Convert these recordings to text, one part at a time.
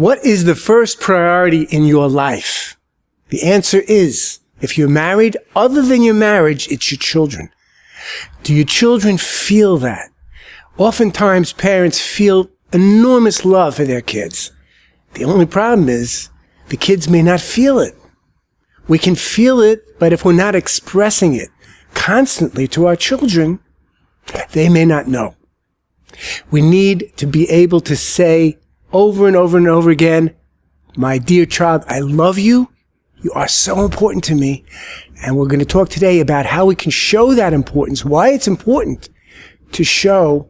What is the first priority in your life? The answer is, if you're married, other than your marriage, it's your children. Do your children feel that? Oftentimes, parents feel enormous love for their kids. The only problem is, the kids may not feel it. We can feel it, but if we're not expressing it constantly to our children, they may not know. We need to be able to say over and over and over again, my dear child, I love you. You are so important to me. And we're going to talk today about how we can show that importance, why it's important to show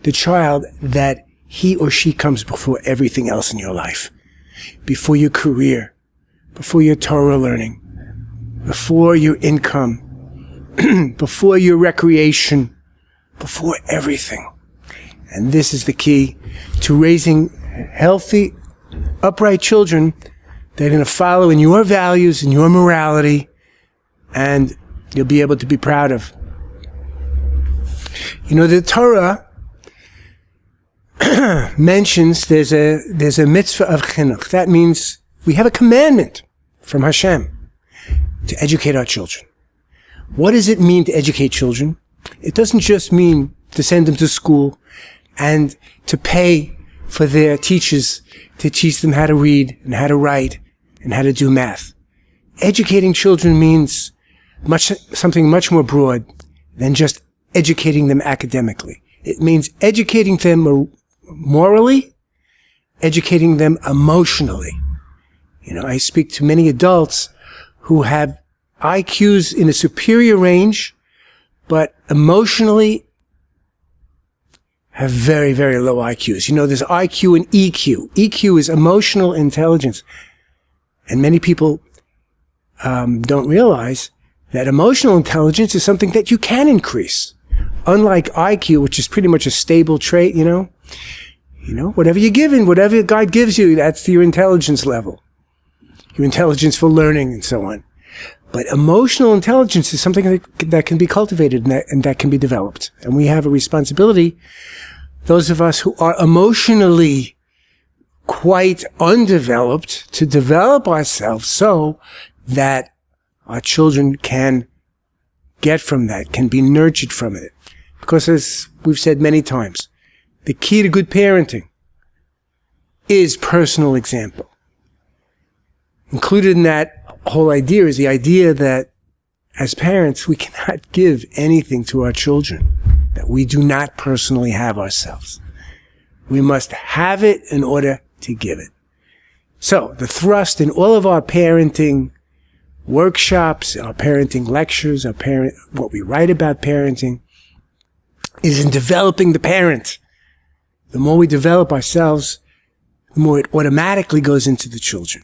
the child that he or she comes before everything else in your life, before your career, before your Torah learning, before your income, before your recreation, before everything. And this is the key to raising healthy, upright children that are going to follow in your values and your morality, and you'll be able to be proud of. You know, the Torah mentions there's a mitzvah of chinuch. That means we have a commandment from Hashem to educate our children. What does it mean to educate children? It doesn't just mean to send them to school and to pay for their teachers to teach them how to read and how to write and how to do math. Educating children means something much more broad than just educating them academically. It means educating them morally, educating them emotionally. You know, I speak to many adults who have IQs in a superior range, but emotionally have very, very low IQs. You know, there's IQ and EQ. EQ is emotional intelligence. And many people don't realize that emotional intelligence is something that you can increase. Unlike IQ, which is pretty much a stable trait, you know, whatever you're given, whatever God gives you, that's your intelligence level, your intelligence for learning and so on. But emotional intelligence is something that can be cultivated and that can be developed. And we have a responsibility, those of us who are emotionally quite undeveloped, to develop ourselves so that our children can get from that, can be nurtured from it. Because as we've said many times, the key to good parenting is personal example. Included in that whole idea is the idea that as parents, we cannot give anything to our children that we do not personally have ourselves. We must have it in order to give it. So the thrust in all of our parenting workshops, our parenting lectures, what we write about parenting is in developing the parent. The more we develop ourselves, the more it automatically goes into the children.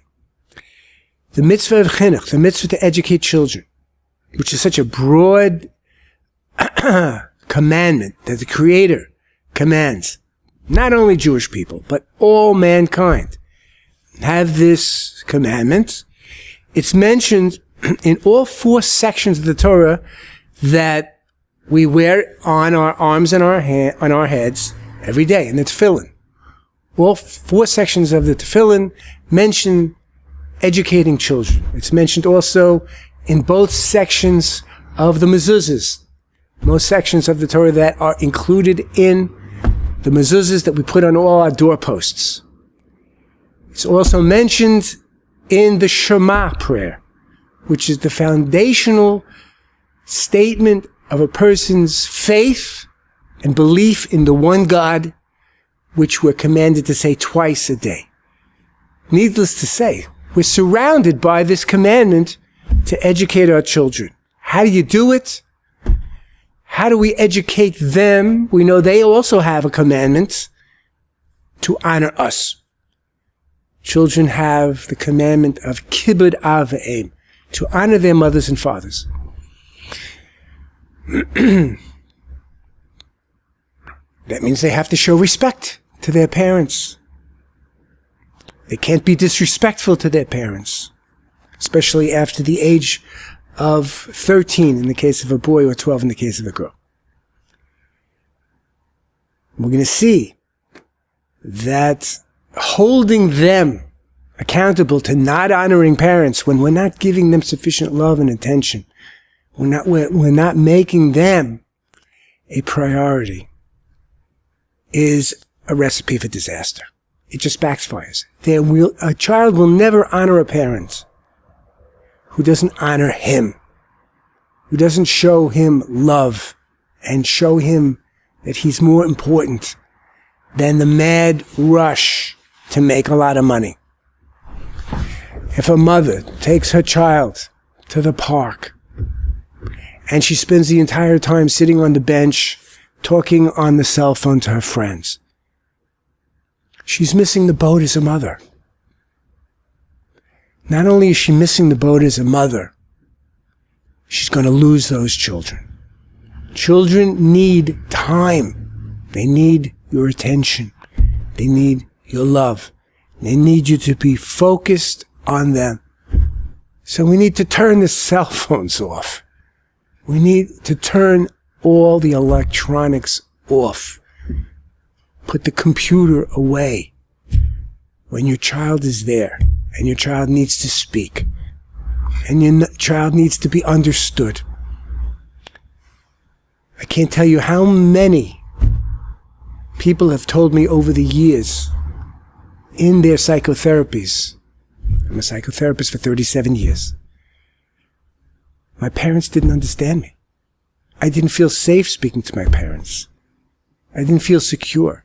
The mitzvah of chinuch, the mitzvah to educate children, which is such a broad commandment that the Creator commands, not only Jewish people, but all mankind have this commandment. It's mentioned in all 4 sections of the Torah that we wear on our arms and on our heads every day, and the tefillin. All 4 sections of the tefillin mention educating children. It's mentioned also in both sections of the mezuzahs, most sections of the Torah that are included in the mezuzahs that we put on all our doorposts. It's also mentioned in the Shema prayer, which is the foundational statement of a person's faith and belief in the one God, which we're commanded to say twice a day. Needless to say, we're surrounded by this commandment to educate our children. How do you do it? How do we educate them? We know they also have a commandment to honor us. Children have the commandment of kibud av v'em, to honor their mothers and fathers. That means they have to show respect to their parents. They can't be disrespectful to their parents, especially after the age of 13 in the case of a boy or 12 in the case of a girl. We're going to see that holding them accountable to not honoring parents when we're not giving them sufficient love and attention. We're not making them a priority is a recipe for disaster. It just backfires. A child will never honor a parent who doesn't honor him, who doesn't show him love and show him that he's more important than the mad rush to make a lot of money. If a mother takes her child to the park and she spends the entire time sitting on the bench talking on the cell phone to her friends, she's missing the boat as a mother. Not only is she missing the boat as a mother, she's going to lose those children. Children need time. They need your attention. They need your love. They need you to be focused on them. So we need to turn the cell phones off. We need to turn all the electronics off. Put the computer away when your child is there and your child needs to speak and your child needs to be understood. I can't tell you how many people have told me over the years in their psychotherapies. I'm a psychotherapist for 37 years. My parents didn't understand me. I didn't feel safe speaking to my parents. I didn't feel secure.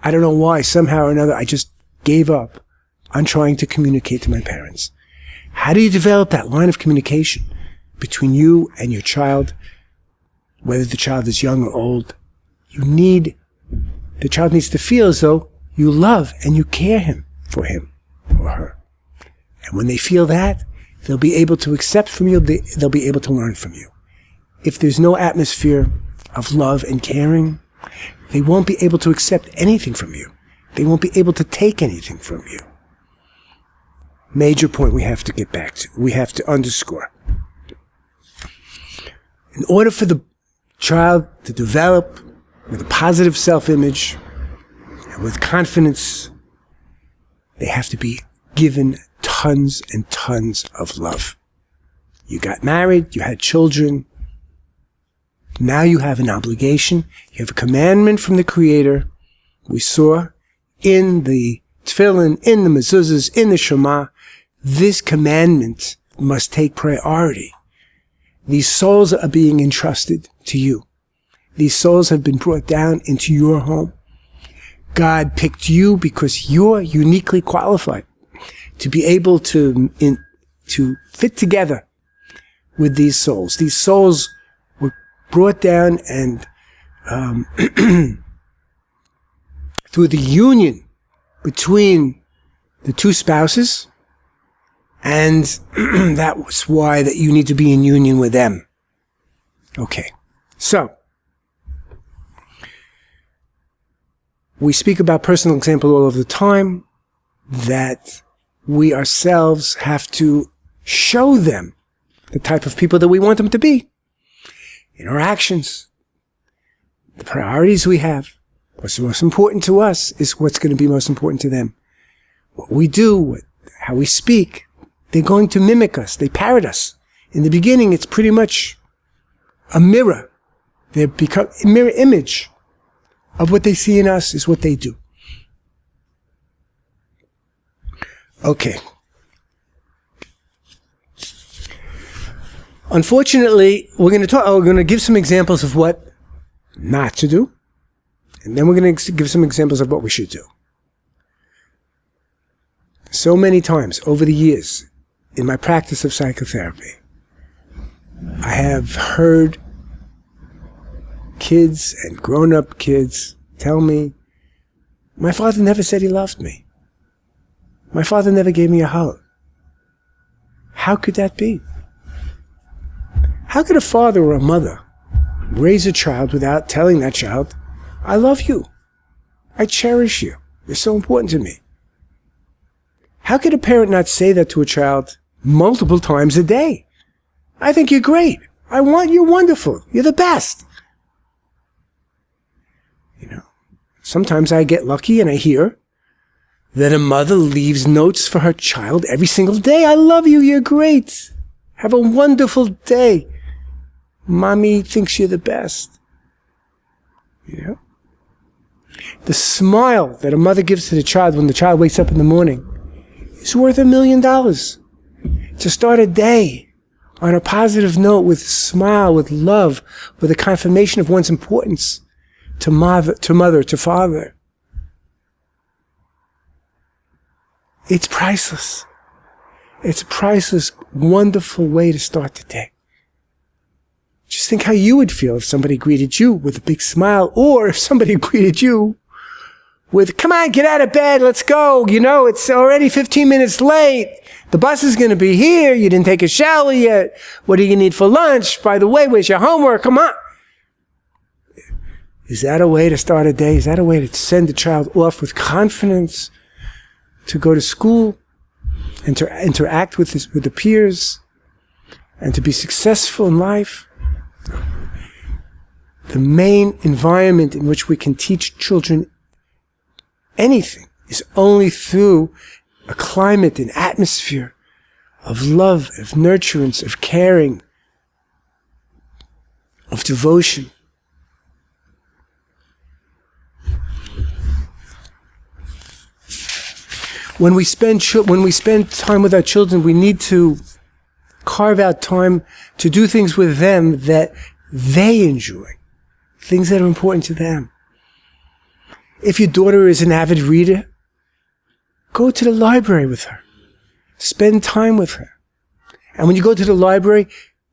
I don't know why, somehow or another, I just gave up on trying to communicate to my parents. How do you develop that line of communication between you and your child, whether the child is young or old? The child needs to feel as though you love and you care for him or her. And when they feel that, they'll be able to accept from you, they'll be able to learn from you. If there's no atmosphere of love and caring, they won't be able to accept anything from you. They won't be able to take anything from you. Major point we have to get back to. We have to underscore. In order for the child to develop with a positive self-image and with confidence, they have to be given tons and tons of love. You got married, you had children. Now you have an obligation. You have a commandment from the Creator. We saw in the tefillin, in the mezuzahs, in the Shema, this commandment must take priority. These souls are being entrusted to you. These souls have been brought down into your home. God picked you because you're uniquely qualified to be able to fit together with these souls. These souls were brought down and through the union between the two spouses, and that was why that you need to be in union with them. Okay, so we speak about personal example all of the time, that we ourselves have to show them the type of people that we want them to be in our actions, the priorities we have. What's most important to us is what's going to be most important to them. What we do, how we speak, they're going to mimic us. They parrot us. In the beginning, it's pretty much a mirror. They become a mirror image of what they see in us is what they do. Okay. Unfortunately, we're going to give some examples of what not to do. And then we're going to give some examples of what we should do. So many times over the years in my practice of psychotherapy, I have heard kids and grown-up kids tell me, my father never said he loved me. My father never gave me a hug. How could that be? How could a father or a mother raise a child without telling that child, I love you. I cherish you. You're so important to me. How could a parent not say that to a child multiple times a day? I think you're great. You're wonderful. You're the best. You know, sometimes I get lucky and I hear that a mother leaves notes for her child every single day. I love you. You're great. Have a wonderful day. Mommy thinks you're the best. You know? The smile that a mother gives to the child when the child wakes up in the morning is worth $1 million. To start a day on a positive note with a smile, with love, with a confirmation of one's importance to mother, to father. It's priceless. It's a priceless, wonderful way to start the day. Just think how you would feel if somebody greeted you with a big smile, or if somebody greeted you with, come on, get out of bed, let's go. You know, it's already 15 minutes late. The bus is going to be here. You didn't take a shower yet. What do you need for lunch? By the way, where's your homework? Come on. Is that a way to start a day? Is that a way to send the child off with confidence to go to school and to interact with the peers and to be successful in life? The main environment in which we can teach children anything is only through a climate, an atmosphere of love, of nurturance, of caring, of devotion. When we spend time with our children, we need to carve out time to do things with them that they enjoy, things that are important to them. If your daughter is an avid reader, go to the library with her. Spend time with her. And when you go to the library,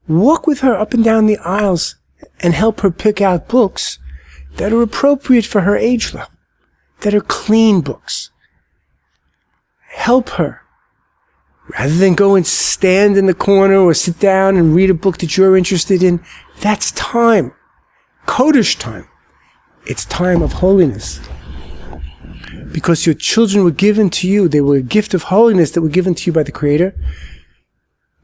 walk with her up and down the aisles and help her pick out books that are appropriate for her age level, that are clean books. Help her. Rather than go and stand in the corner or sit down and read a book that you're interested in, that's time. Kodesh time. It's time of holiness. Because your children were given to you, they were a gift of holiness that were given to you by the Creator.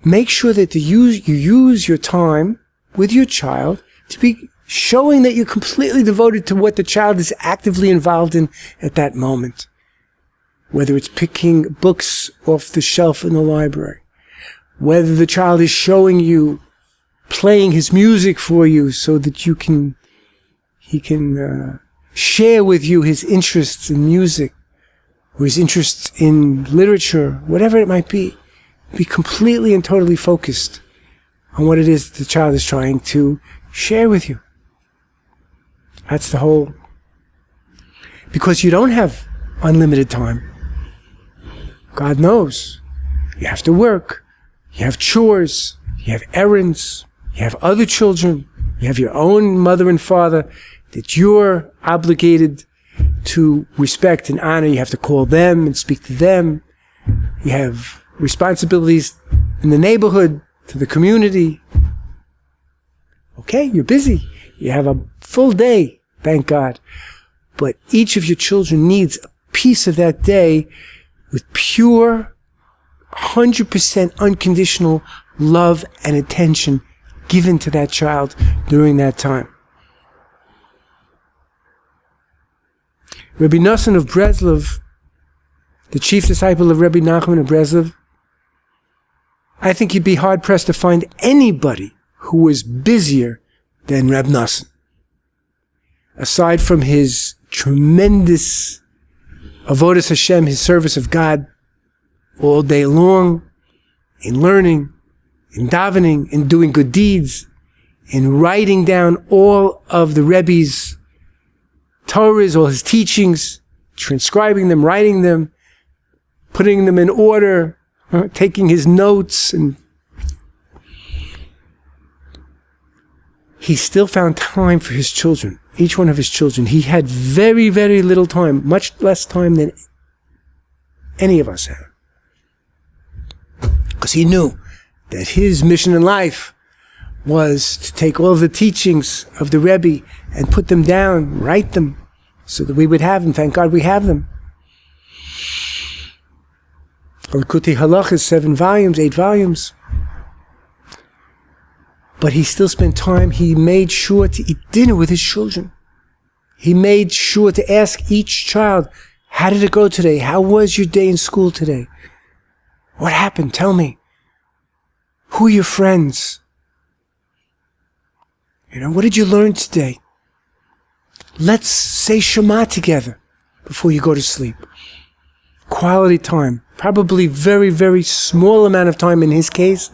Make sure that you use your time with your child to be showing that you're completely devoted to what the child is actively involved in at that moment. Whether it's picking books off the shelf in the library, whether the child is showing you, playing his music for you so that he can share with you his interests in music or his interests in literature, whatever it might be. Be completely and totally focused on what it is the child is trying to share with you. That's the whole. Because you don't have unlimited time. God knows. You have to work. You have chores. You have errands. You have other children. You have your own mother and father that you're obligated to respect and honor. You have to call them and speak to them. You have responsibilities in the neighborhood, to the community. Okay, you're busy. You have a full day, thank God. But each of your children needs a piece of that day with pure, 100% unconditional love and attention given to that child during that time. Rabbi Nosson of Breslev, the chief disciple of Rabbi Nachman of Breslev, I think you'd be hard-pressed to find anybody who was busier than Reb Nosson. Aside from his tremendous avodas Hashem, his service of God, all day long, in learning, in davening, in doing good deeds, in writing down all of the Rebbe's Torahs, all his teachings, transcribing them, writing them, putting them in order, taking his notes, and he still found time for his children, each one of his children. He had very, very little time, much less time than any of us have. Because he knew that his mission in life was to take all the teachings of the Rebbe and put them down, write them, so that we would have them. Thank God we have them. Al-Kuti Halach is 7 volumes, 8 volumes. But he still spent time. He made sure to eat dinner with his children. He made sure to ask each child, How did it go today? How was your day in school today? What happened? Tell me. Who are your friends? What did you learn today? Let's say Shema together before you go to sleep. Quality time. Probably very, very small amount of time in his case,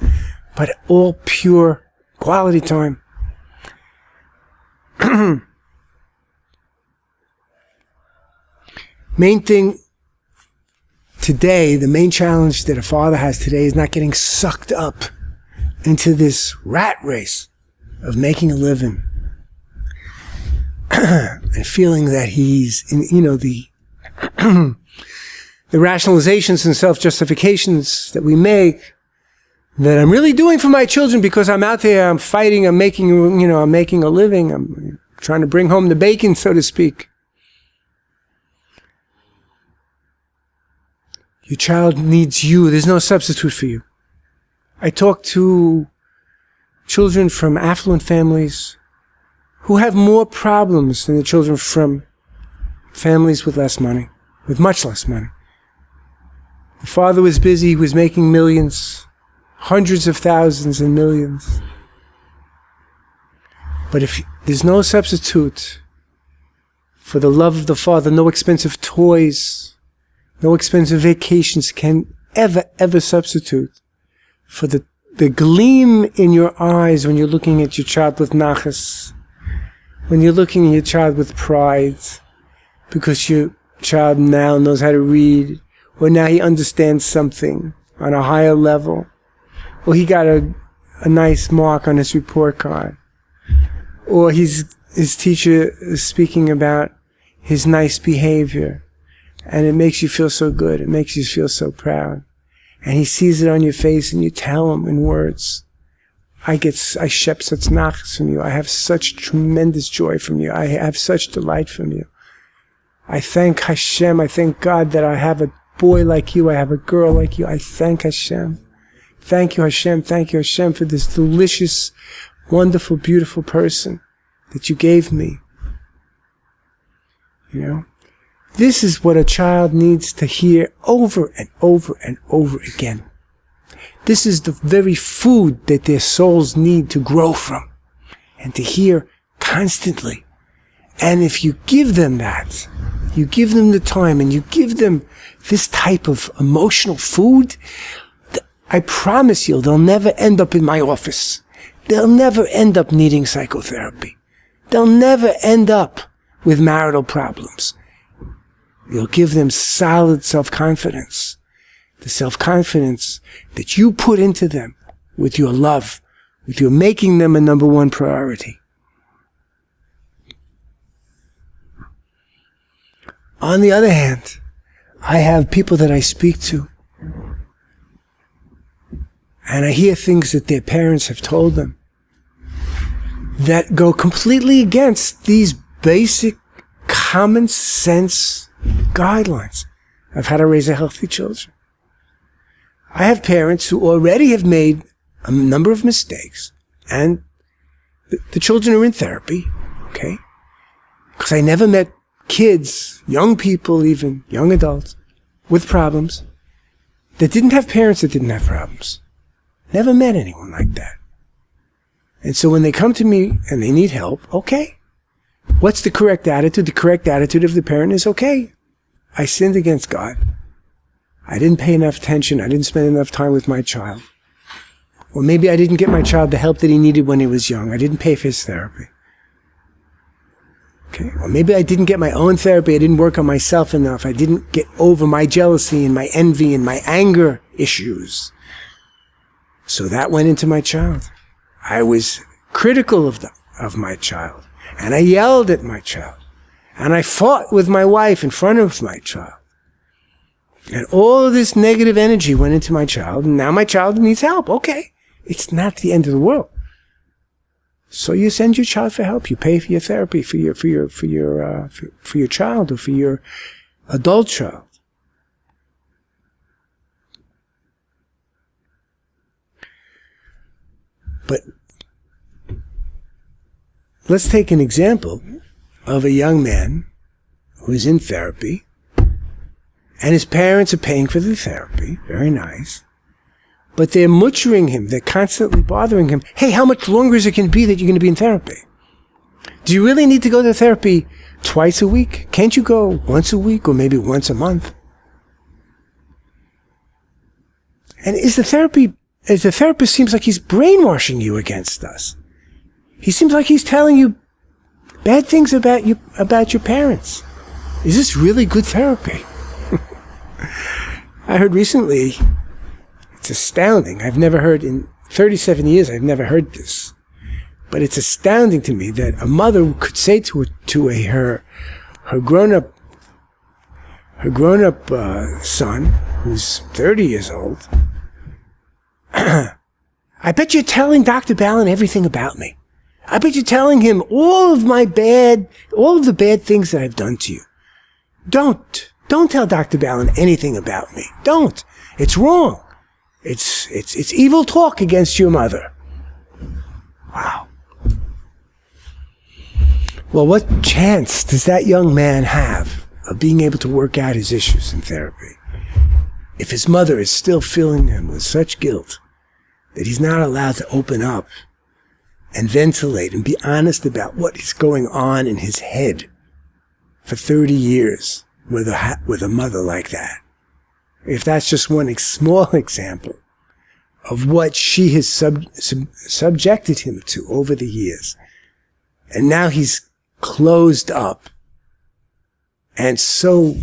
but all pure quality time. Main thing today, the main challenge that a father has today is not getting sucked up into this rat race of making a living and feeling that he's in, the rationalizations and self-justifications that we make, that I'm really doing for my children because I'm out there, I'm fighting, I'm making a living, I'm trying to bring home the bacon, so to speak. Your child needs you. There's no substitute for you. I talk to children from affluent families who have more problems than the children from families with less money, with much less money. The father was busy, he was making millions, hundreds of thousands and millions. But if there's no substitute for the love of the father, no expensive toys, no expensive vacations can ever substitute for the gleam in your eyes when you're looking at your child with nachas, when you're looking at your child with pride, because your child now knows how to read, or now he understands something on a higher level, or he got a nice mark on his report card, or his teacher is speaking about his nice behavior, and it makes you feel so good, it makes you feel so proud. And he sees it on your face and you tell him in words, I shep such nachas from you. I have such tremendous joy from you. I have such delight from you. I thank Hashem. I thank God that I have a boy like you. I have a girl like you. I thank Hashem. Thank you, Hashem. Thank you, Hashem, for this delicious, wonderful, beautiful person that you gave me. This is what a child needs to hear over and over and over again. This is the very food that their souls need to grow from and to hear constantly. And if you give them that, you give them the time and you give them this type of emotional food, I promise you, they'll never end up in my office. They'll never end up needing psychotherapy. They'll never end up with marital problems. You'll give them solid self-confidence. The self-confidence that you put into them with your love, with your making them a number one priority. On the other hand, I have people that I speak to, and I hear things that their parents have told them that go completely against these basic common sense guidelines of how to raise a healthy children. I have parents who already have made a number of mistakes, and the children are in therapy, okay? Because I never met kids, young people even, young adults, with problems that didn't have parents that didn't have problems. Never met anyone like that. And so when they come to me and they need help, okay. What's the correct attitude? The correct attitude of the parent is, okay, I sinned against God. I didn't pay enough attention. I didn't spend enough time with my child. Or maybe I didn't get my child the help that he needed when he was young. I didn't pay for his therapy. Okay. Or maybe I didn't get my own therapy. I didn't work on myself enough. I didn't get over my jealousy and my envy and my anger issues. So that went into my child. I was critical of my child. And I yelled at my child. And I fought with my wife in front of my child. And all of this negative energy went into my child. And now my child needs help. Okay. It's not the end of the world. So you send your child for help. You pay for your therapy for your child or for your adult child. But let's take an example of a young man who is in therapy And his parents are paying for the therapy. Very nice. But they're mutchering him. They're constantly bothering him. Hey, how much longer is it going to be that you're going to be in therapy? Do you really need to go to therapy twice a week? Can't you go once a week or maybe once a month? And the therapist seems like he's brainwashing you against us. He seems like he's telling you bad things about your parents. Is this really good therapy? I heard recently, it's astounding. I've never heard in 37 years, I've never heard this. But it's astounding to me that a mother could say to her grown-up son, who's 30 years old, I bet you're telling Dr. Ballen everything about me. I bet you're telling him all of the bad things that I've done to you. Don't tell Dr. Ballen anything about me. Don't. It's wrong. It's evil talk against your mother. Wow. Well, what chance does that young man have of being able to work out his issues in therapy if his mother is still filling him with such guilt that he's not allowed to open up and ventilate and be honest about what is going on in his head for 30 years with a mother like that? If that's just one small example of what she has subjected him to over the years. And now he's closed up and so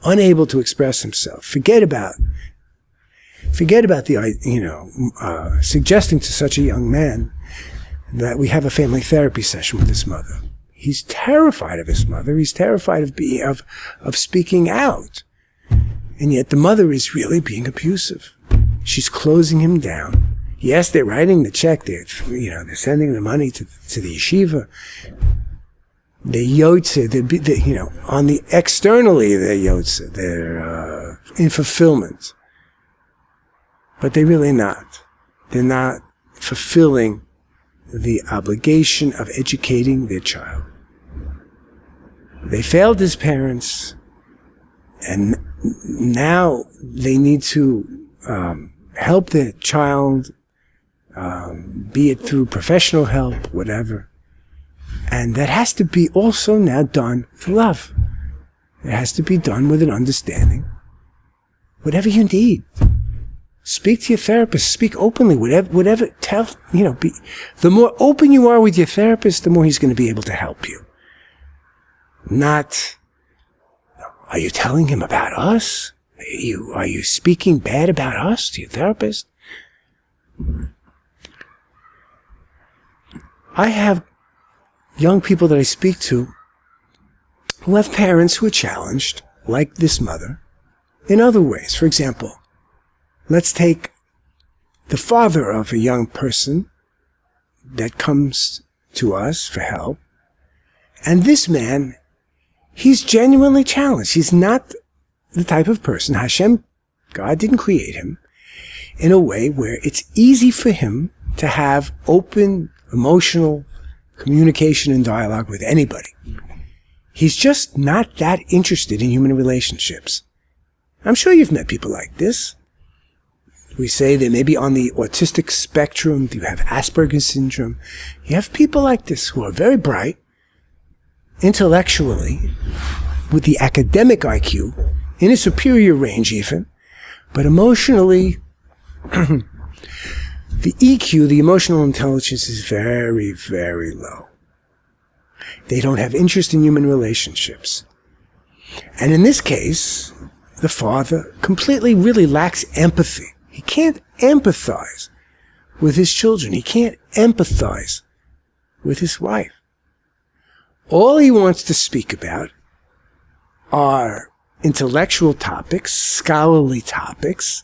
unable to express himself. Forget about the, suggesting to such a young man that we have a family therapy session with his mother. He's terrified of his mother. He's terrified of speaking out. And yet the mother is really being abusive. She's closing him down. Yes, they're writing the check. They're sending the money to the yeshiva. They're yotze. On the externally, they're yotze. They're in fulfillment. But they're really not. They're not fulfilling the obligation of educating their child. They failed as parents, and now they need to help their child, be it through professional help, whatever. And that has to be also now done with love. It has to be done with an understanding. Whatever you need. Speak to your therapist. Speak openly. Whatever. The more open you are with your therapist, the more he's going to be able to help you. Not, are you telling him about us? Are you speaking bad about us to your therapist? I have young people that I speak to who have parents who are challenged, like this mother, in other ways. For example, let's take the father of a young person that comes to us for help. And this man, he's genuinely challenged. He's not the type of person, Hashem, God didn't create him in a way where it's easy for him to have open, emotional communication and dialogue with anybody. He's just not that interested in human relationships. I'm sure you've met people like this. We say they may be on the autistic spectrum. You have Asperger's syndrome. You have people like this who are very bright, intellectually, with the academic IQ, in a superior range even, but emotionally, the EQ, the emotional intelligence, is very, very low. They don't have interest in human relationships. And in this case, the father completely really lacks empathy. He can't empathize with his children. He can't empathize with his wife. All he wants to speak about are intellectual topics, scholarly topics,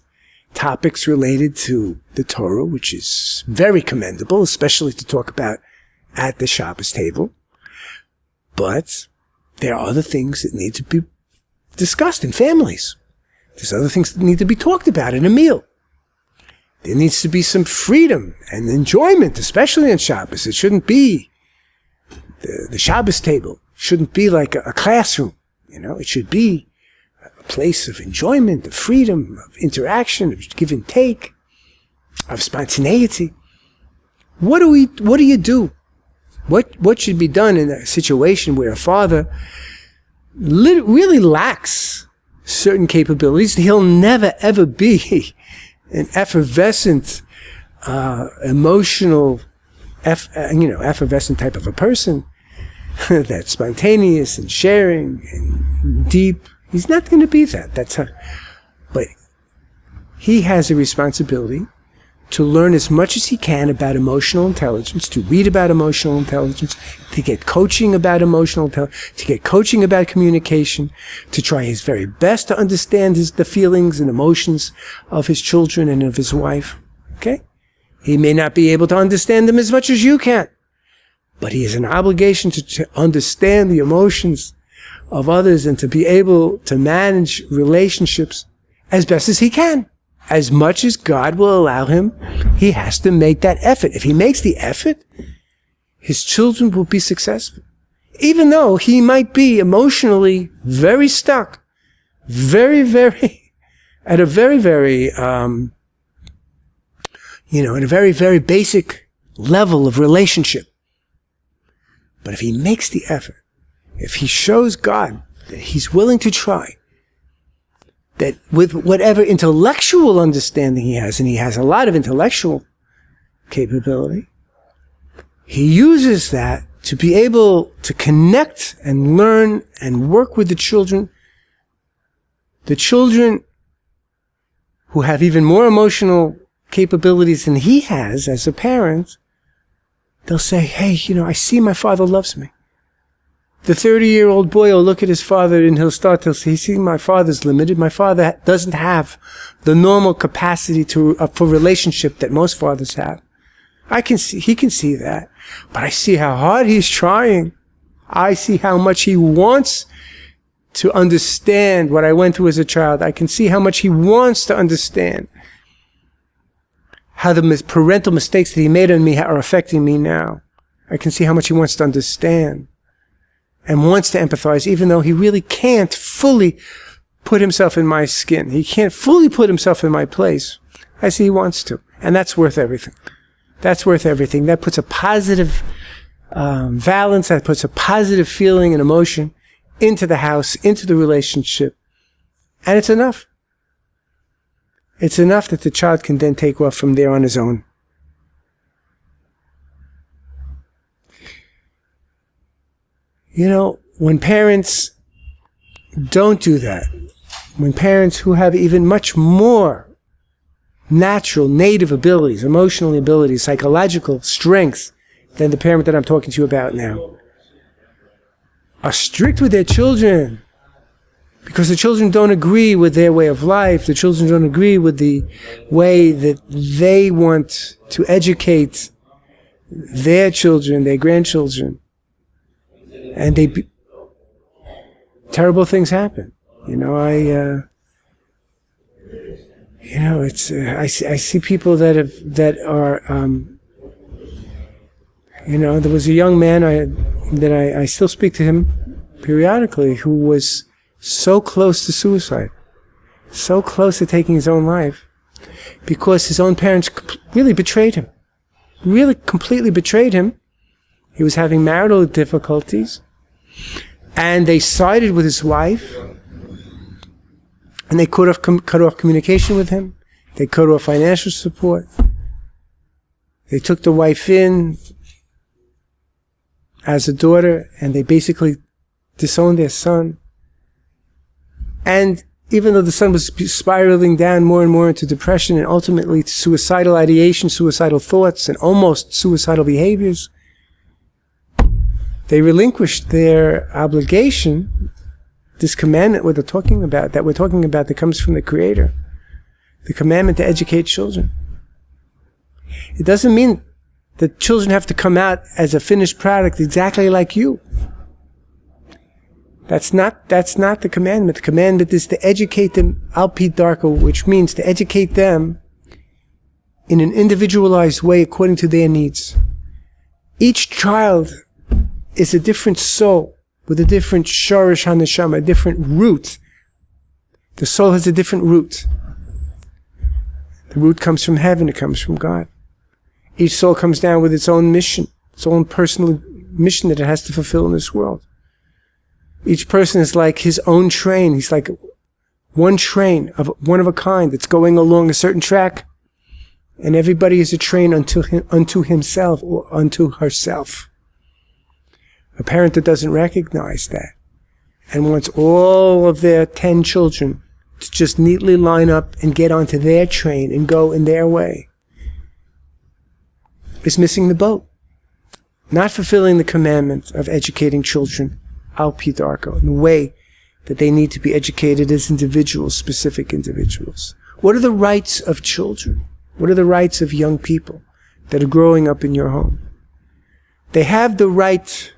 topics related to the Torah, which is very commendable, especially to talk about at the Shabbos table. But there are other things that need to be discussed in families. There's other things that need to be talked about in a meal. There needs to be some freedom and enjoyment, especially on Shabbos. It shouldn't be, the Shabbos table shouldn't be like a classroom. It should be place of enjoyment, of freedom, of interaction, of give and take, of spontaneity. What do you do? What should be done in a situation where a father really lacks certain capabilities? He'll never ever be an effervescent, emotional, effervescent type of a person that's spontaneous and sharing and deep. He's not going to be that. But he has a responsibility to learn as much as he can about emotional intelligence, to read about emotional intelligence, to get coaching about emotional intelligence, to get coaching about communication, to try his very best to understand the feelings and emotions of his children and of his wife. Okay? He may not be able to understand them as much as you can, but he has an obligation to understand the emotions of others and to be able to manage relationships as best as he can. As much as God will allow him, he has to make that effort. If he makes the effort, his children will be successful. Even though he might be emotionally very stuck, very, very, at a very, very, in a very, very basic level of relationship. But if he makes the effort, if he shows God that he's willing to try, that with whatever intellectual understanding he has, and he has a lot of intellectual capability, he uses that to be able to connect and learn and work with the children who have even more emotional capabilities than he has as a parent. They'll say, hey, I see my father loves me. The 30-year-old boy will look at his father and he'll start to see my father's limited. My father doesn't have the normal capacity for relationship that most fathers have. He can see that. But I see how hard he's trying. I see how much he wants to understand what I went through as a child. I can see how much he wants to understand how the parental mistakes that he made on me are affecting me now. I can see how much he wants to understand and wants to empathize, even though he really can't fully put himself in my skin. He can't fully put himself in my place. I see he wants to. And that's worth everything. That's worth everything. That puts a positive valence, that puts a positive feeling and emotion into the house, into the relationship. And it's enough. It's enough that the child can then take off from there on his own. When parents don't do that, when parents who have even much more natural, native abilities, emotional abilities, psychological strength than the parent that I'm talking to you about now, are strict with their children because the children don't agree with their way of life, the children don't agree with the way that they want to educate their children, their grandchildren, and terrible things happen. I see people that are there was a young man I still speak to him periodically who was so close to suicide, so close to taking his own life, because his own parents really betrayed him, really completely betrayed him. He was having marital difficulties, and they sided with his wife, and they cut off communication with him. They cut off financial support. They took the wife in as a daughter, and they basically disowned their son. And even though the son was spiraling down more and more into depression and ultimately to suicidal ideation, suicidal thoughts, and almost suicidal behaviors, they relinquished their obligation, this commandment that we're talking about, that comes from the Creator, the commandment to educate children. It doesn't mean that children have to come out as a finished product exactly like you. That's not the commandment. The commandment is to educate them al pi darko, which means to educate them in an individualized way according to their needs. Each child is a different soul with a different shorish haneshama, a different root. The soul has a different root. The root comes from heaven, it comes from God. Each soul comes down with its own mission, its own personal mission that it has to fulfill in this world. Each person is like his own train. He's like one train, one of a kind, that's going along a certain track. And everybody is a train unto himself or unto herself. A parent that doesn't recognize that and wants all of their 10 children to just neatly line up and get onto their train and go in their way is missing the boat. Not fulfilling the commandment of educating children al pi darko, in the way that they need to be educated as individuals, specific individuals. What are the rights of children? What are the rights of young people that are growing up in your home? They have the right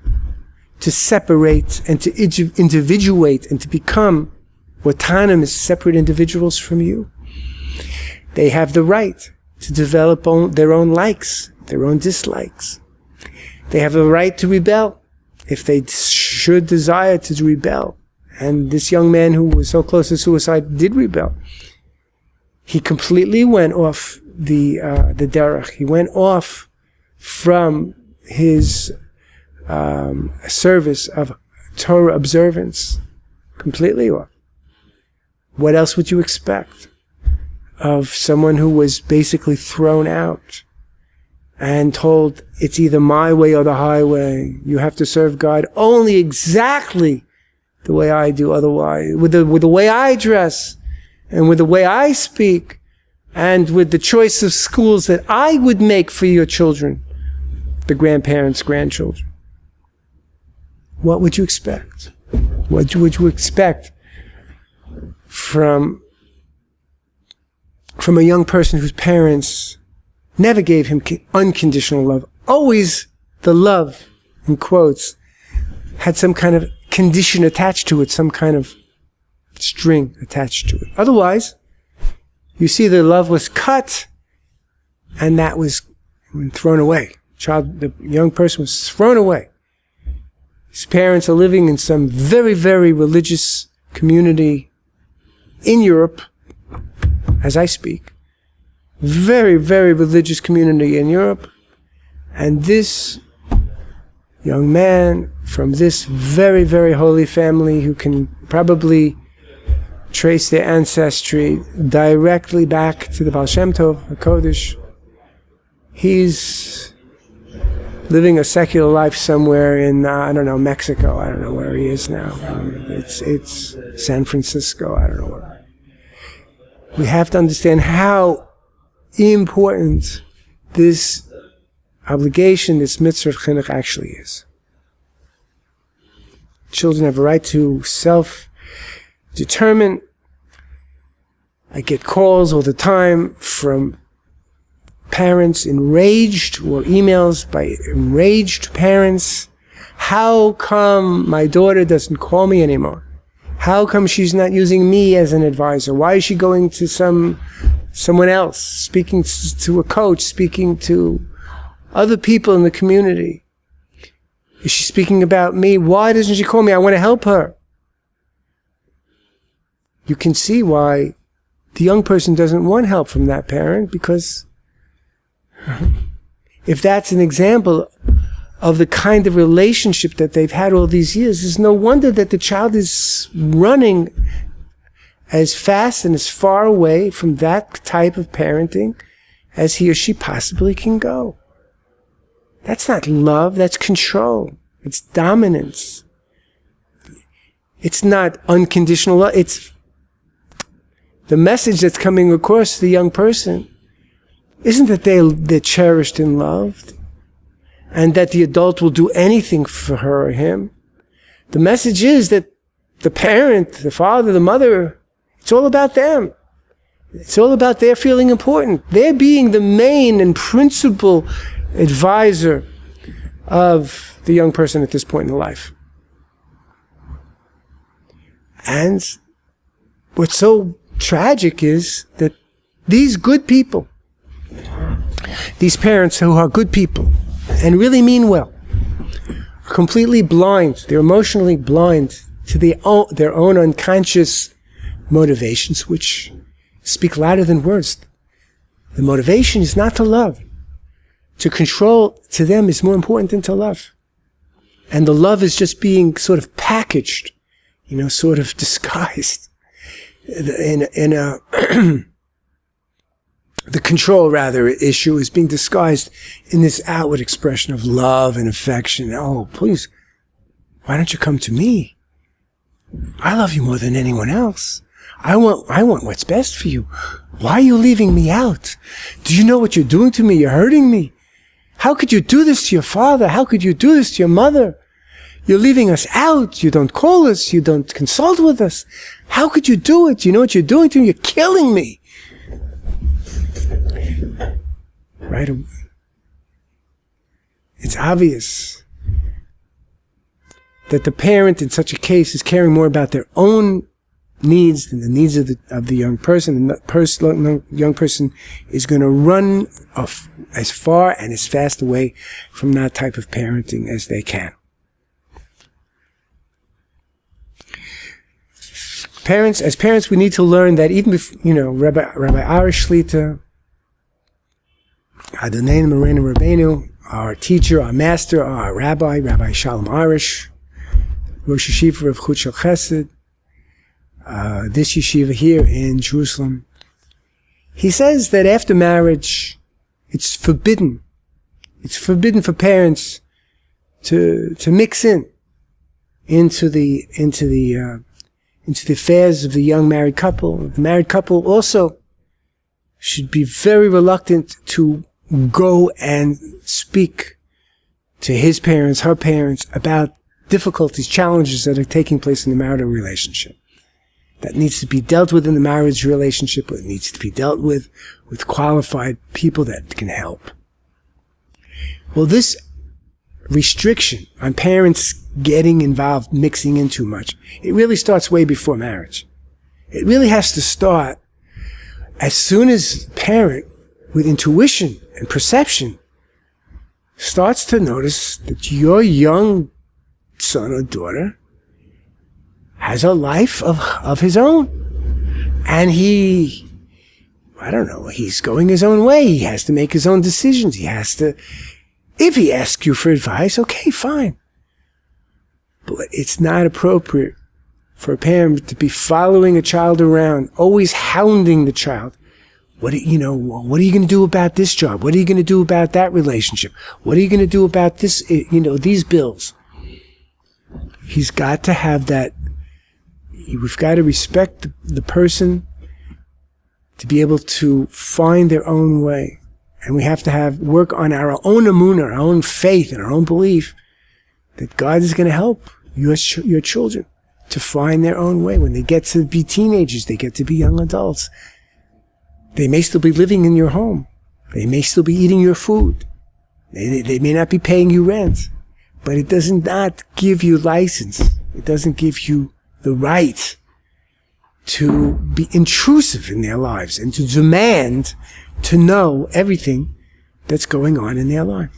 to separate and to individuate and to become autonomous, separate individuals from you. They have the right to develop their own likes, their own dislikes. They have the right to rebel if they should desire to rebel. And this young man who was so close to suicide did rebel. He completely went off the derech. He went off from his service of Torah observance. Completely off. What else would you expect of someone who was basically thrown out and told, it's either my way or the highway. You have to serve God only exactly the way I do, otherwise, with the way I dress, and with the way I speak, and with the choice of schools that I would make for your children, the grandparents, grandchildren. What would you expect? What would you expect from a young person whose parents never gave him unconditional love? Always the love, in quotes, had some kind of condition attached to it, some kind of string attached to it. Otherwise, you see the love was cut, and that was thrown away. The young person was thrown away. His parents are living in some very, very religious community in Europe, as I speak. Very, very religious community in Europe. And this young man from this very, very holy family, who can probably trace their ancestry directly back to the Baal Shem Tov, HaKodesh, he's living a secular life somewhere in, Mexico. I don't know where he is now. It's San Francisco. I don't know where. We have to understand how important this obligation, this mitzvah of chinuch actually is. Children have a right to self-determine. I get calls all the time from parents enraged, or emails by enraged parents. How come my daughter doesn't call me anymore? How come she's not using me as an advisor? Why is she going to someone else, speaking to a coach, speaking to other people in the community? Is she speaking about me? Why doesn't she call me? I want to help her. You can see why the young person doesn't want help from that parent, because if that's an example of the kind of relationship that they've had all these years, it's no wonder that the child is running as fast and as far away from that type of parenting as he or she possibly can go. That's not love, that's control. It's dominance. It's not unconditional love. It's the message that's coming across to the young person isn't that they're cherished and loved, and that the adult will do anything for her or him. The message is that the parent, the father, the mother, it's all about them. It's all about their feeling important. They're being the main and principal advisor of the young person at this point in life. And what's so tragic is that these good people, these parents who are good people and really mean well, are completely blind. They're emotionally blind to their own unconscious motivations which speak louder than words. The motivation is not to love. To control to them is more important than to love. And the love is just being sort of packaged, sort of disguised in a the control, rather, issue is being disguised in this outward expression of love and affection. Oh, please, why don't you come to me? I love you more than anyone else. I want what's best for you. Why are you leaving me out? Do you know what you're doing to me? You're hurting me. How could you do this to your father? How could you do this to your mother? You're leaving us out. You don't call us. You don't consult with us. How could you do it? You know what you're doing to me? You're killing me. Right? It's obvious that the parent in such a case is caring more about their own needs than the needs of the young person. And the young person is going to run as far and as fast away from that type of parenting as they can. As parents, we need to learn that even before, Rabbi Arush Shlita, Adonai Moreno Rabbeinu, our teacher, our master, our Rabbi Shalom Arush, Rosh Yeshiva of Chut Shel Chesed, this yeshiva here in Jerusalem. He says that after marriage, it's forbidden for parents to mix into the affairs of the young married couple. The married couple also should be very reluctant to go and speak to his parents, her parents, about difficulties, challenges that are taking place in the marital relationship. That needs to be dealt with in the marriage relationship, but it needs to be dealt with qualified people that can help. Well, this restriction on parents getting involved, mixing in too much, it really starts way before marriage. It really has to start as soon as the parent, with intuition and perception, starts to notice that your young son or daughter has a life of his own. And he's going his own way. He has to make his own decisions. If he asks you for advice, okay, fine. But it's not appropriate for a parent to be following a child around, always hounding the child. What are you going to do about this job? What are you going to do about that relationship? What are you going to do about this, these bills? He's got to have that. We've got to respect the person to be able to find their own way. And we have to work on our own emunah, our own faith, and our own belief that God is going to help your children to find their own way. When they get to be teenagers, they get to be young adults. They may still be living in your home. They may still be eating your food. They may not be paying you rent. But it does not give you license. It doesn't give you the right to be intrusive in their lives and to demand to know everything that's going on in their life.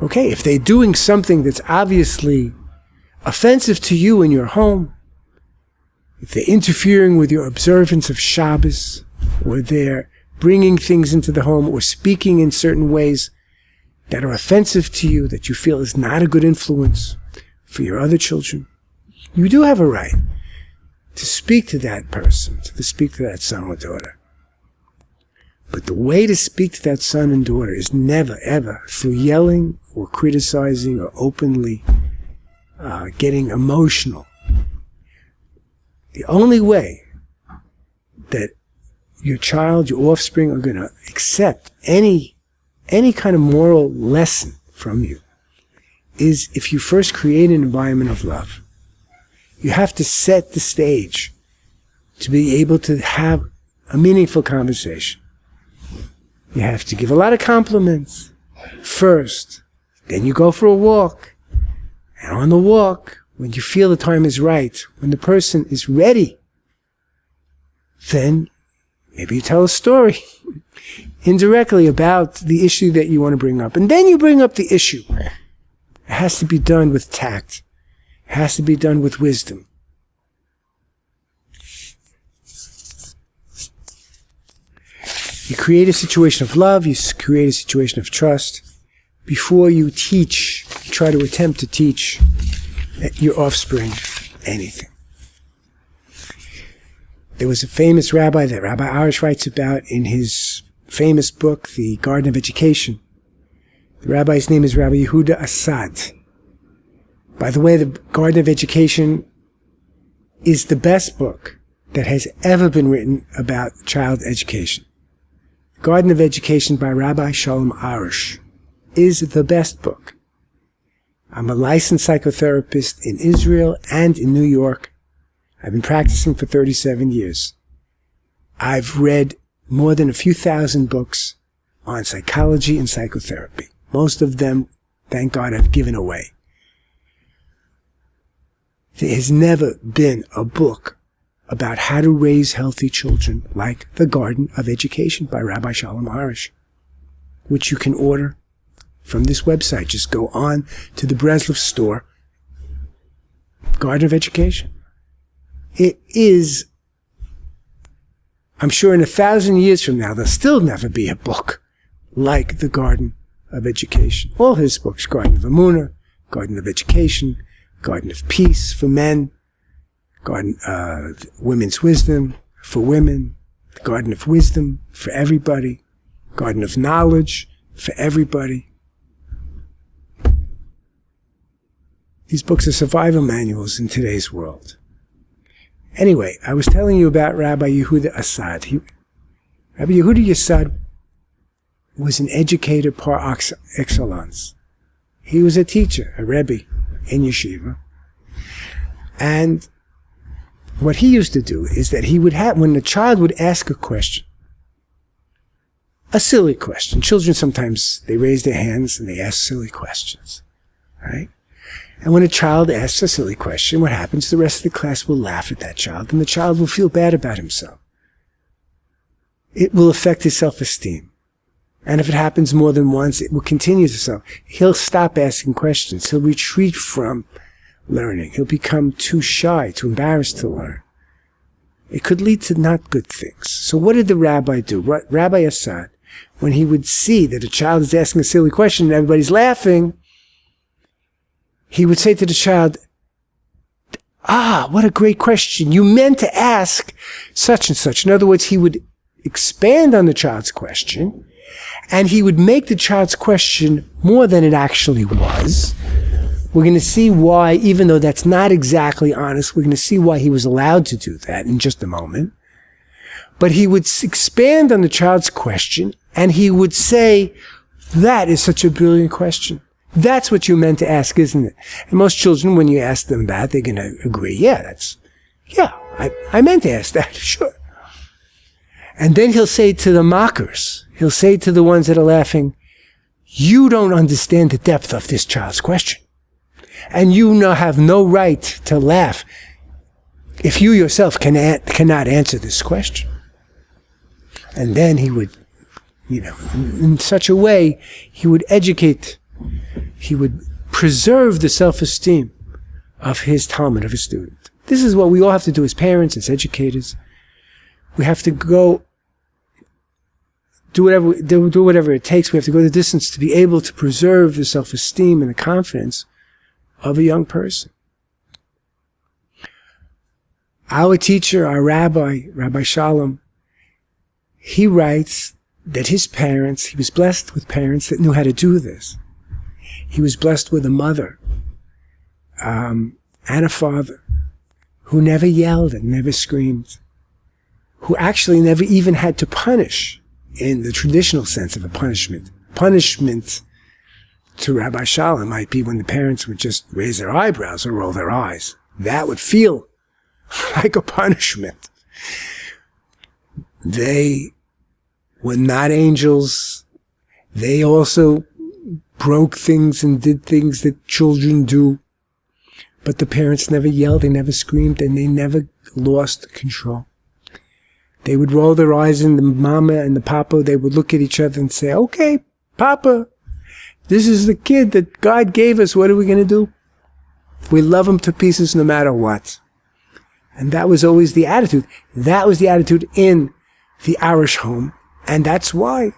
Okay, if they're doing something that's obviously offensive to you in your home, if they're interfering with your observance of Shabbos, or they're bringing things into the home, or speaking in certain ways that are offensive to you, that you feel is not a good influence for your other children, you do have a right to speak to that person, to speak to that son or daughter. But the way to speak to that son and daughter is never, ever through yelling or criticizing or openly getting emotional. The only way that your child, your offspring are going to accept any kind of moral lesson from you is if you first create an environment of love. You have to set the stage to be able to have a meaningful conversation. You have to give a lot of compliments first. Then you go for a walk. And on the walk, when you feel the time is right, when the person is ready, then maybe you tell a story indirectly about the issue that you want to bring up. And then you bring up the issue. It has to be done with tact. It has to be done with wisdom. You create a situation of love, you create a situation of trust. Before you teach, try to attempt to teach your offspring anything. There was a famous rabbi that Rabbi Arush writes about in his famous book, The Garden of Education. The rabbi's name is Rabbi Yehuda Assad. By the way, The Garden of Education is the best book that has ever been written about child education. The Garden of Education by Rabbi Shalom Arush is the best book. I'm a licensed psychotherapist in Israel and in New York. I've been practicing for 37 years. I've read more than a few thousand books on psychology and psychotherapy. Most of them, thank God, I've given away. There has never been a book about how to raise healthy children like The Garden of Education by Rabbi Shalom Arush, which you can order from this website. Just go on to the Breslev store, Garden of Education. It is, I'm sure in 1,000 years from now, there'll still never be a book like The Garden of Education. All his books, Garden of Emunah, Garden of Education, Garden of Peace for men, Garden Women's Wisdom for women, Garden of Wisdom for everybody, Garden of Knowledge for everybody. These books are survival manuals in today's world. Anyway, I was telling you about Rabbi Yehuda Assad. Rabbi Yehuda Assad was an educator par excellence. He was a teacher, a Rabbi in yeshiva. And what he used to do is that he would have, when the child would ask a question, a silly question. Children sometimes, they raise their hands and they ask silly questions, right? And when a child asks a silly question, what happens? The rest of the class will laugh at that child, and the child will feel bad about himself. It will affect his self-esteem. And if it happens more than once, it will continue to so. He'll stop asking questions. He'll retreat from learning. He'll become too shy, too embarrassed to learn. It could lead to not good things. So what did the rabbi do? Rabbi Assad, when he would see that a child is asking a silly question and everybody's laughing, he would say to the child, what a great question. You meant to ask such and such. In other words, he would expand on the child's question, and he would make the child's question more than it actually was. We're going to see why, even though that's not exactly honest, we're going to see why he was allowed to do that in just a moment. But he would expand on the child's question, and he would say, that is such a brilliant question. That's what you meant to ask, isn't it? And most children, when you ask them that, they're going to agree, I meant to ask that, sure. And then he'll say to the mockers, he'll say to the ones that are laughing, you don't understand the depth of this child's question. And you have no right to laugh if you yourself cannot answer this question. And then he would, in such a way, he would educate, he would preserve the self-esteem of his talmid, of his student. This is what we all have to do as parents, as educators. We have to go do whatever it takes. We have to go the distance to be able to preserve the self-esteem and the confidence of a young person. Our teacher, our rabbi, Rabbi Shalom, he writes that his parents, he was blessed with parents that knew how to do this. He was blessed with a mother and a father who never yelled and never screamed, who actually never even had to punish in the traditional sense of a punishment. Punishment to Rabbi Shalom might be when the parents would just raise their eyebrows or roll their eyes. That would feel like a punishment. They were not angels. They also broke things and did things that children do. But the parents never yelled, they never screamed, and they never lost control. They would roll their eyes, and the mama and the papa, they would look at each other and say, okay, Papa, this is the kid that God gave us. What are we going to do? We love him to pieces no matter what. And that was always the attitude. That was the attitude in the Arush home. And that's why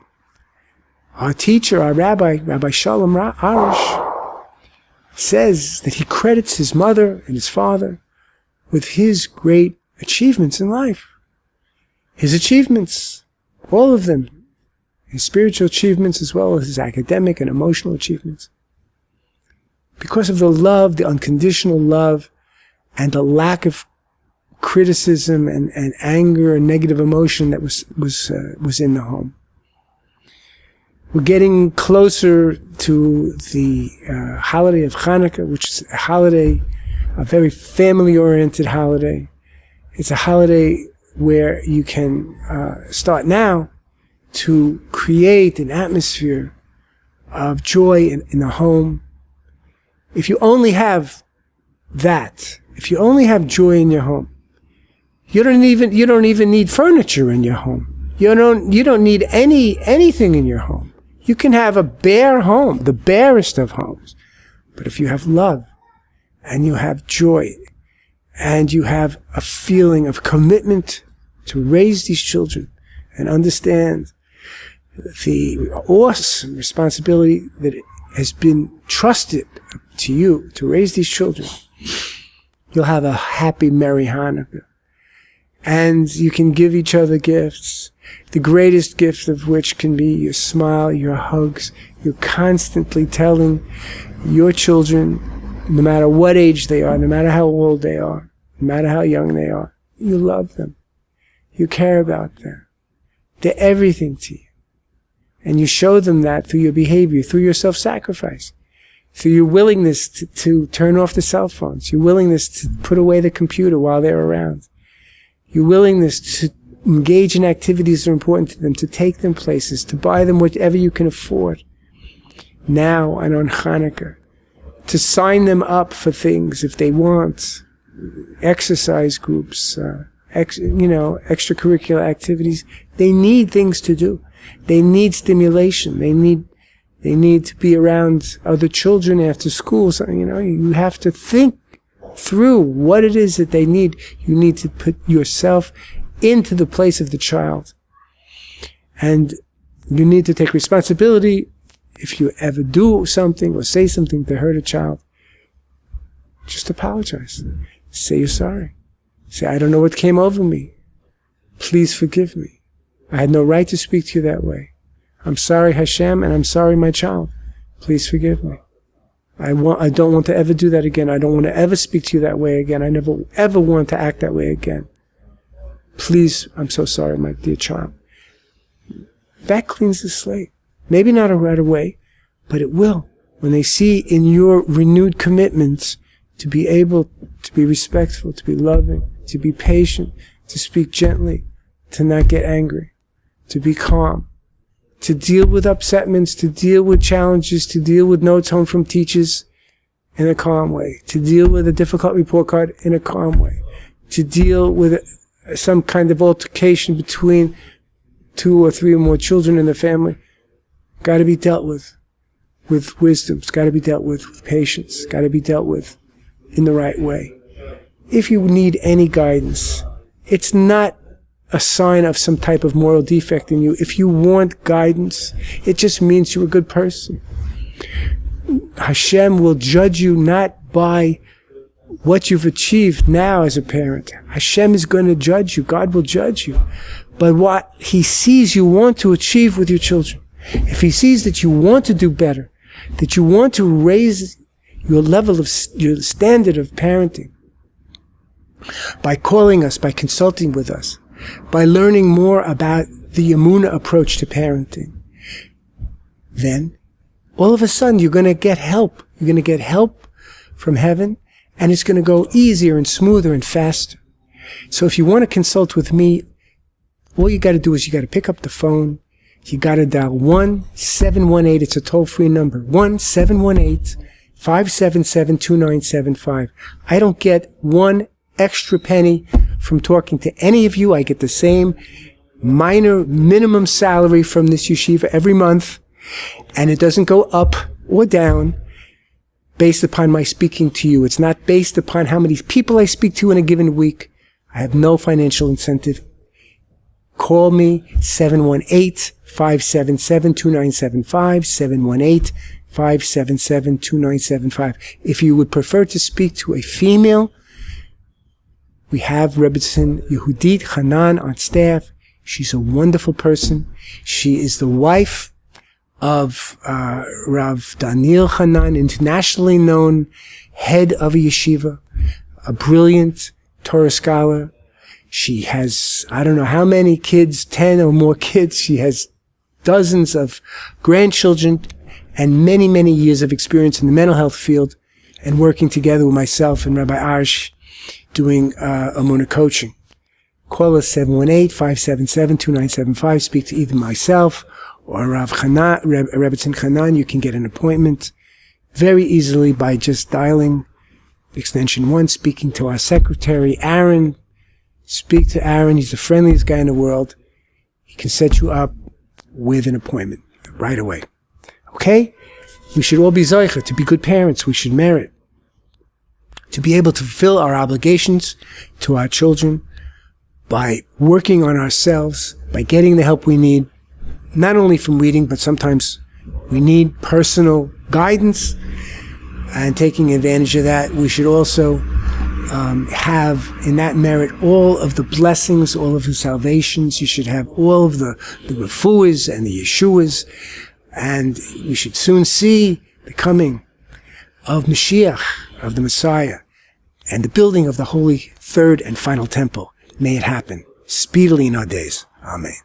our teacher, our Rabbi Shalom Arush, says that he credits his mother and his father with his great achievements in life. His achievements, all of them, his spiritual achievements as well as his academic and emotional achievements. Because of the love, the unconditional love, and the lack of criticism and anger and negative emotion that was in the home. We're getting closer to the holiday of Hanukkah, which is a holiday, a very family-oriented holiday. It's a holiday where you can start now to create an atmosphere of joy in the home. If you only have that, if you only have joy in your home, you don't even need furniture in your home. You don't need anything in your home. You can have a bare home, the barest of homes. But if you have love and you have joy and you have a feeling of commitment to raise these children and understand the awesome responsibility that has been trusted to you to raise these children, you'll have a happy, merry Hanukkah. And you can give each other gifts, the greatest gift of which can be your smile, your hugs. You're constantly telling your children, no matter what age they are, no matter how old they are, no matter how young they are, you love them. You care about them. They're everything to you. And you show them that through your behavior, through your self-sacrifice, through your willingness to turn off the cell phones, your willingness to put away the computer while they're around, your willingness to engage in activities that are important to them, to take them places, to buy them whatever you can afford. Now and on Hanukkah, to sign them up for things if they want, exercise groups, extracurricular activities. They need things to do. They need stimulation. They need to be around other children after school. So, you have to think through what it is that they need. You need to put yourself into the place of the child. And you need to take responsibility if you ever do something or say something to hurt a child. Just apologize. Say you're sorry. Say, I don't know what came over me. Please forgive me. I had no right to speak to you that way. I'm sorry, Hashem, and I'm sorry, my child. Please forgive me. I don't want to ever do that again. I don't want to ever speak to you that way again. I never ever want to act that way again. Please, I'm so sorry, my dear child. That cleans the slate. Maybe not right away, but it will. When they see in your renewed commitments to be able to be respectful, to be loving, to be patient, to speak gently, to not get angry, to be calm, to deal with upsetments, to deal with challenges, to deal with notes home from teachers in a calm way, to deal with a difficult report card in a calm way, to deal with some kind of altercation between 2 or 3 or more children in the family. Got to be dealt with wisdom. It's got to be dealt with patience. It's got to be dealt with in the right way. If you need any guidance, it's not a sign of some type of moral defect in you. If you want guidance, it just means you're a good person. Hashem will judge you not by what you've achieved now as a parent. Hashem is going to judge you. God will judge you. But what He sees you want to achieve with your children, if He sees that you want to do better, that you want to raise your level of, your standard of parenting, by calling us, by consulting with us, by learning more about the Emunah approach to parenting, then all of a sudden you're going to get help. You're going to get help from heaven, and it's going to go easier and smoother and faster. So if you want to consult with me, all you got to do is you got to pick up the phone. You got to dial 1-718. It's a toll-free number. 1-718-577-2975. I don't get one extra penny from talking to any of you. I get the same minimum salary from this yeshiva every month, and it doesn't go up or down based upon my speaking to you. It's not based upon how many people I speak to in a given week. I have no financial incentive Call me, 718-577-2975, 718-577-2975. If you would prefer to speak to a female, we have Rebbe Yehudit Hanan on staff. She's a wonderful person. She is the wife of Rav Daniel Hanan, internationally known head of a yeshiva, a brilliant Torah scholar. She has, I don't know how many kids, 10 or more kids. She has dozens of grandchildren and many, many years of experience in the mental health field, and working together with myself and Rabbi Arush doing Amunah coaching. Call us 718-577-2975. Speak to either myself or Rebbe Hanan. You can get an appointment very easily by just dialing extension 1, speaking to our secretary, Aaron. Speak to Aaron. He's the friendliest guy in the world. He can set you up with an appointment right away. Okay? We should all be zoicha to be good parents. We should merit to be able to fulfill our obligations to our children by working on ourselves, by getting the help we need, not only from reading, but sometimes we need personal guidance, and taking advantage of that. We should also have in that merit all of the blessings, all of the salvations. You should have all of the refuahs and the yeshuas, and we should soon see the coming of Mashiach, of the Messiah, and the building of the holy third and final temple. May it happen speedily in our days. Amen.